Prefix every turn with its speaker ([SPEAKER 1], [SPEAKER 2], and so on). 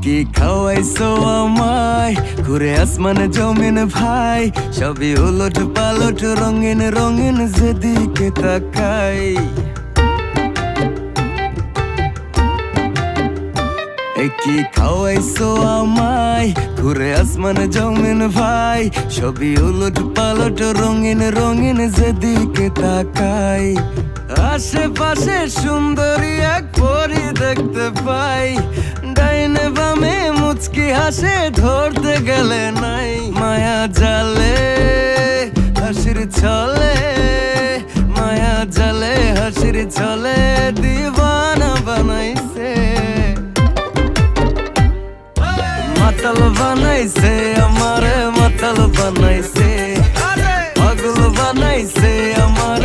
[SPEAKER 1] কি খাওয়াইছো আমায় ঘুরে আসমান জমিন ভাই, সবই উলট পালট রঙিন রঙিন যেদিকে তাকাই। কি খাওয়াইছো আমায় ঘুরে আসমান জমিন ভাই, সবই উলট পালট রঙিন রঙিন যেদিকে তাকাই। আশেপাশে সুন্দরী এক পরী দেখতে পাই, ডাইনে বামে মুচকি হাসে ধরতে গেলে নাই। মায়া জালে হাসির ছলে, মায়া জালে হাসির ছলে দিবানা বানাইছে। মাতাল বানাইছে আমারে, মাতাল বানাইছে, পাগল বানাইছে আমার